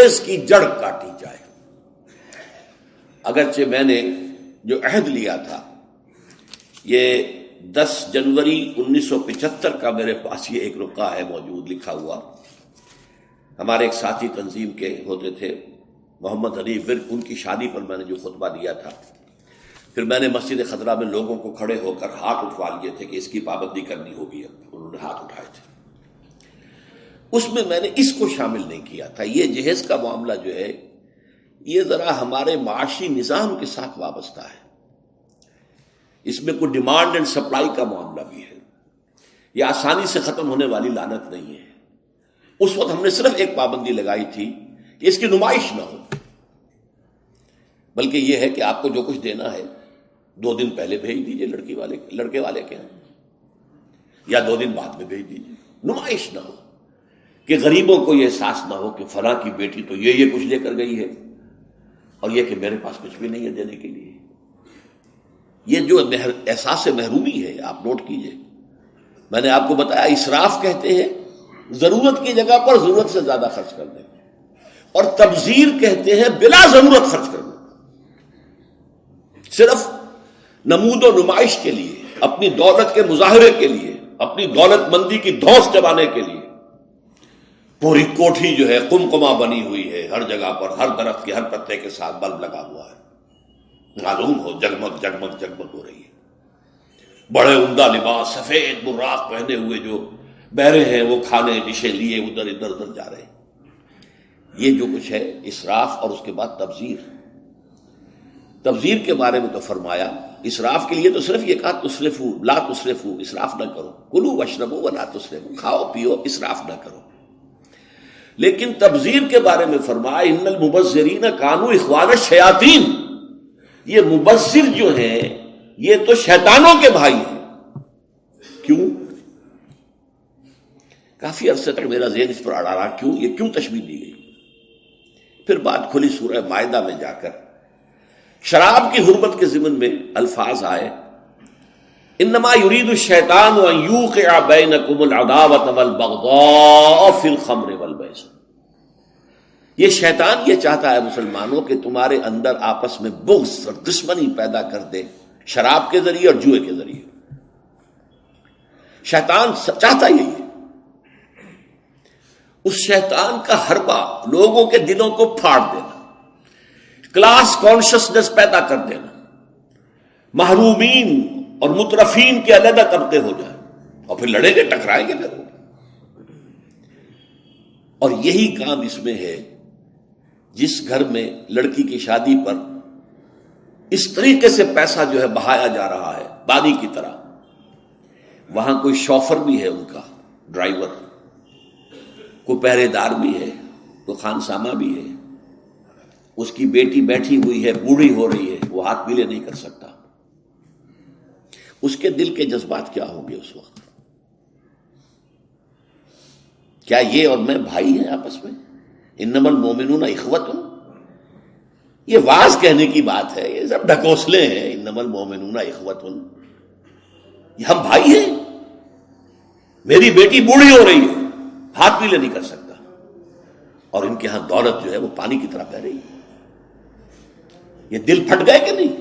جہیز کی جڑ کاٹی جائے۔ اگرچہ میں نے جو عہد لیا تھا یہ 10 جنوری 1975 کا میرے پاس یہ ایک رقعہ ہے موجود لکھا ہوا، ہمارے ایک ساتھی تنظیم کے ہوتے تھے محمد علی ورد، ان کی شادی پر میں نے جو خطبہ دیا تھا، پھر میں نے مسجد خضرہ میں لوگوں کو کھڑے ہو کر ہاتھ اٹھوا لیے تھے کہ اس کی پابندی کرنی ہوگی، اب انہوں نے ہاتھ اٹھائے تھے، اس میں میں نے اس کو شامل نہیں کیا تھا۔ یہ جہیز کا معاملہ جو ہے یہ ذرا ہمارے معاشی نظام کے ساتھ وابستہ ہے، اس میں کوئی ڈیمانڈ اینڈ سپلائی کا معاملہ بھی ہے، یہ آسانی سے ختم ہونے والی لعنت نہیں ہے۔ اس وقت ہم نے صرف ایک پابندی لگائی تھی کہ اس کی نمائش نہ ہو، بلکہ یہ ہے کہ آپ کو جو کچھ دینا ہے 2 دن پہلے بھیج دیجئے لڑکے والے کے ہاں، یا 2 دن بعد میں بھیج دیجئے، نمائش نہ ہو کہ غریبوں کو یہ احساس نہ ہو کہ فلاں کی بیٹی تو یہ کچھ لے کر گئی ہے اور یہ کہ میرے پاس کچھ بھی نہیں ہے دینے کے لیے۔ یہ جو احساس محرومی ہے آپ نوٹ کیجئے، میں نے آپ کو بتایا اسراف کہتے ہیں ضرورت کی جگہ پر ضرورت سے زیادہ خرچ کر دیں، اور تبذیر کہتے ہیں بلا ضرورت خرچ کرنا، صرف نمود و نمائش کے لیے، اپنی دولت کے مظاہرے کے لیے، اپنی دولت مندی کی دھوس جمانے کے لیے۔ پوری کوٹھی جو ہے قمقمہ بنی ہوئی ہے، ہر جگہ پر ہر درخت کے ہر پتے کے ساتھ بلب لگا ہوا ہے، معلوم ہو جگمگ جگمگ جگمگ ہو رہی ہے، بڑے عمدہ لباس سفید براق پہنے ہوئے جو بہرے ہیں وہ کھانے ڈشیں لیے ادھر جا رہے ہیں۔ یہ جو کچھ ہے اسراف، اور اس کے بعد تبذیر کے بارے میں تو فرمایا، اسراف کے لیے تو صرف یہ کہا تسرفو لا تسرفو، اسراف نہ کرو، کلوا واشربوا ولا تسرفوا، کھاؤ پیو اسراف نہ کرو۔ لیکن تبذیر کے بارے میں فرمایا ان المبذرین کانوا اخوان الشیاطین، یہ مبذر جو ہیں یہ تو شیطانوں کے بھائی ہیں۔ کیوں؟ کافی عرصے تک میرا ذہن اس پر اڑا رہا، کیوں تشبیہ دی گئی؟ پھر بات کھلی سورہ مائدہ میں جا کر شراب کی حرمت کے ضمن میں الفاظ آئے، انما یرید الشیطان ان یوقع بینکم العداوۃ والبغضاء فی الخمر والمیسر، یہ شیطان یہ چاہتا ہے مسلمانوں کہ تمہارے اندر آپس میں بغض اور دشمنی پیدا کر دے شراب کے ذریعے اور جوئے کے ذریعے۔ شیطان چاہتا یہی ہے۔ اس شیطان کا حربہ لوگوں کے دلوں کو پھاڑ دینا، کلاس کانشسنس پیدا کر دینا، محرومین اور مترفین کے علیحدہ طبقے ہو جائیں، اور پھر لڑیں گے ٹکرائیں گے پھر۔ اور یہی کام اس میں ہے، جس گھر میں لڑکی کی شادی پر اس طریقے سے پیسہ جو ہے بہایا جا رہا ہے پانی کی طرح، وہاں کوئی شوفر بھی ہے، ان کا ڈرائیور، کوئی پہرے دار بھی ہے، کوئی خانسامہ بھی ہے، اس کی بیٹی بیٹھی ہوئی ہے، بوڑھی ہو رہی ہے، وہ ہاتھ پیلے نہیں کر سکتا، اس کے دل کے جذبات کیا ہوں گے اس وقت؟ کیا یہ اور میں بھائی ہیں آپس میں؟ انما المومنون اخوۃ، یہ واز کہنے کی بات ہے، یہ سب ڈھکوسلے ہیں، انما المومنون اخوۃ، یہ ہم بھائی ہیں۔ میری بیٹی بوڑھی ہو رہی ہے، ہاتھ پیلے نہیں کر سکتا، اور ان کے ہاں دولت جو ہے وہ پانی کی طرح بہ رہی ہے۔ یہ دل پھٹ گئے کہ نہیں؟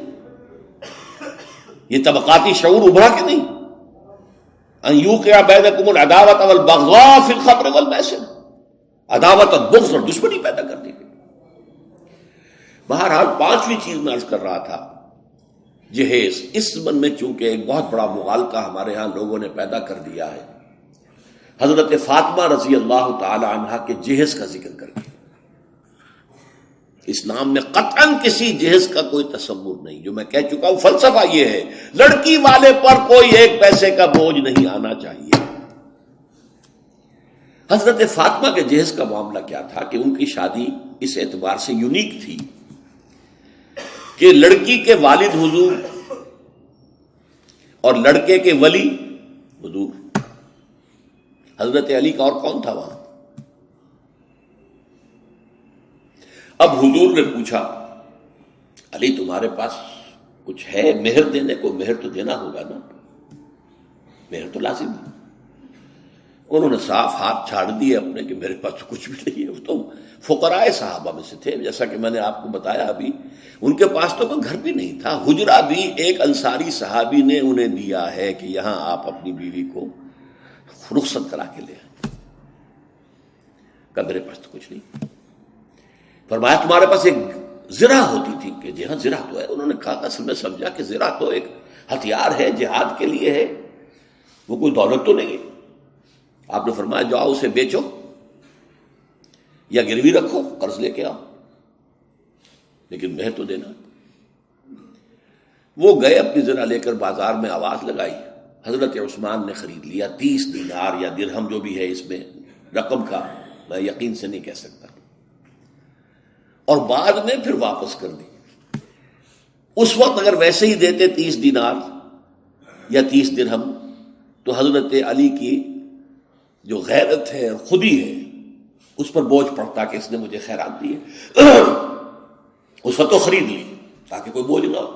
یہ طبقاتی شعور ابھرا کہ نہیں؟ ان یوقع بینکم العداوۃ والبغضاء فی الخمر والمیسر، عداوت اور بغض اور دشمنی پیدا کر دی گئی۔ بہرحال 5ویں چیز میں عرض کر رہا تھا، جہیز۔ اس من میں چونکہ ایک بہت بڑا مغالطہ ہمارے ہاں لوگوں نے پیدا کر دیا ہے، حضرت فاطمہ رضی اللہ تعالی عنہا کے جہیز کا ذکر کر کے۔ اسلام میں قطعاً کسی جہیز کا کوئی تصور نہیں، جو میں کہہ چکا ہوں فلسفہ یہ ہے، لڑکی والے پر کوئی 1 پیسے کا بوجھ نہیں آنا چاہیے۔ حضرت فاطمہ کے جہیز کا معاملہ کیا تھا کہ ان کی شادی اس اعتبار سے یونیک تھی کہ لڑکی کے والد حضور اور لڑکے کے ولی حضور، حضرت علی کا اور کون تھا وہاں؟ اب حضور نے پوچھا، علی تمہارے پاس کچھ ہے مہر دینے کو؟ مہر تو دینا ہوگا نا، مہر تو لازم ہے۔ انہوں نے صاف ہاتھ چھاڑ دیے اپنے کہ میرے پاس تو کچھ بھی نہیں ہے. وہ تو فقراء صحابہ میں سے تھے، جیسا کہ میں نے آپ کو بتایا ابھی. ان کے پاس تو کوئی گھر بھی نہیں تھا. حجرہ بھی ایک انصاری صحابی نے انہیں دیا ہے کہ یہاں آپ اپنی بیوی کو رخصت کرا کے لے آئیں. کہ میرے پاس تو کچھ نہیں. فرمایا تمہارے پاس ایک زرہ ہوتی تھی کہ جی ہاں زرہ تو ہے. انہوں نے کہا اصل میں سمجھا کہ زرہ تو ایک ہتھیار ہے، جہاد کے لیے ہے، وہ کوئی دولت تو نہیں ہے. آپ نے فرمایا جاؤ اسے بیچو یا گروی رکھو، قرض لے کے آؤ، لیکن مہر تو دینا. وہ گئے اپنی زرہ لے کر بازار میں آواز لگائی. حضرت عثمان نے خرید لیا 30 دینار یا درہم جو بھی ہے، اس میں رقم کا میں یقین سے نہیں کہہ سکتا، اور بعد میں پھر واپس کر دی. اس وقت اگر ویسے ہی دیتے 30 دینار یا 30 درہم تو حضرت علی کی جو غیرت ہے اور خودی ہے اس پر بوجھ پڑتا کہ اس نے مجھے خیرات دی ہے. اس وقت تو خرید لی تاکہ کوئی بوجھ نہ ہو.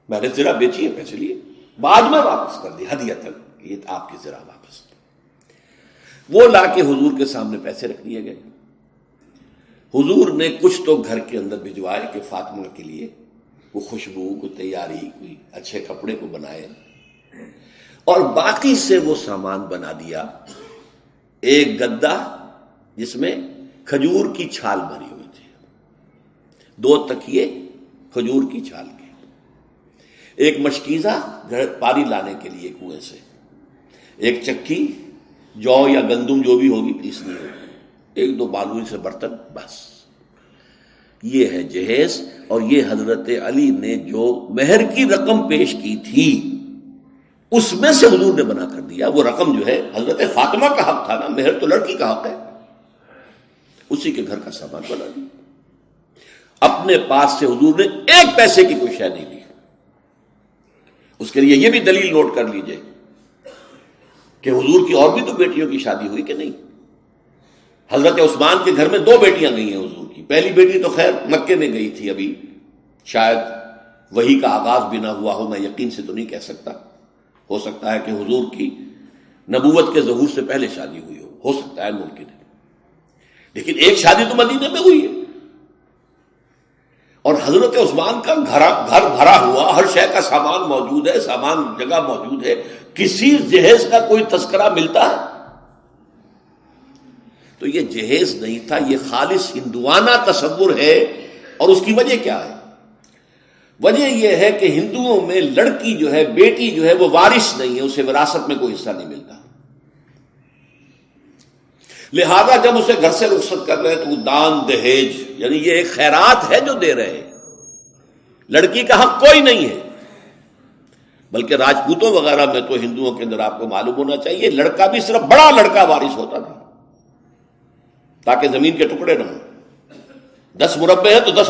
میں نے زرہ بیچی ہے، پیسے لیے، بعد میں واپس کر دی ہدیۃً، یہ آپ کی زرہ واپس. وہ لا کے حضور کے سامنے پیسے رکھ دیے گئے. حضور نے کچھ تو گھر کے اندر بھجوائے کہ فاطمہ کے لیے وہ خوشبو، کوئی تیاری، کوئی اچھے کپڑے کو بنائے، اور باقی سے وہ سامان بنا دیا. ایک گدا جس میں کھجور کی چھال بھری ہوئی تھی، 2 تکیے کھجور کی چھال کے، ایک مشکیزہ پانی لانے کے لیے کنویں سے، ایک چکی جو یا گندم جو بھی ہوگی پیسنی ہوگی، 1-2 بالوئی سے برتن، بس. یہ ہے جہیز. اور یہ حضرت علی نے جو مہر کی رقم پیش کی تھی اس میں سے حضور نے بنا کر دیا. وہ رقم جو ہے حضرت فاطمہ کا حق تھا نا، مہر تو لڑکی کا حق ہے، اسی کے گھر کا سامان بنا دیا. اپنے پاس سے حضور نے 1 پیسے کی کوئی شے نہیں لی. اس کے لیے یہ بھی دلیل نوٹ کر لیجئے کہ حضور کی اور بھی تو بیٹیوں کی شادی ہوئی کہ نہیں. حضرت عثمان کے گھر میں 2 بیٹیاں گئی ہیں حضور کی. پہلی بیٹی تو خیر مکے میں گئی تھی، ابھی شاید وحی کا آغاز بھی نہ ہوا ہو، میں یقین سے تو نہیں کہہ سکتا. ہو سکتا ہے کہ حضور کی نبوت کے ظہور سے پہلے شادی ہوئی ہو سکتا ہے، ممکن ہے. لیکن ایک شادی تو مدینے میں ہوئی ہے، اور حضرت عثمان کا گھر بھرا ہوا، ہر شے کا سامان موجود ہے، سامان جگہ موجود ہے. کسی جہیز کا کوئی تذکرہ ملتا ہے؟ تو یہ جہیز نہیں تھا، یہ خالص ہندوانہ تصور ہے. اور اس کی وجہ کیا ہے؟ وجہ یہ ہے کہ ہندوؤں میں لڑکی جو ہے، بیٹی جو ہے، وہ وارث نہیں ہے، اسے وراثت میں کوئی حصہ نہیں ملتا. لہذا جب اسے گھر سے رخصت کر رہے تو وہ دان دہیج، یعنی یہ ایک خیرات ہے جو دے رہے ہیں. لڑکی کا حق کوئی نہیں ہے. بلکہ راجپوتوں وغیرہ میں تو ہندوؤں کے اندر آپ کو معلوم ہونا چاہیے لڑکا بھی صرف بڑا لڑکا وارث ہوتا تھا تاکہ زمین کے ٹکڑے نہ ہوں. 10 مربع ہے تو 10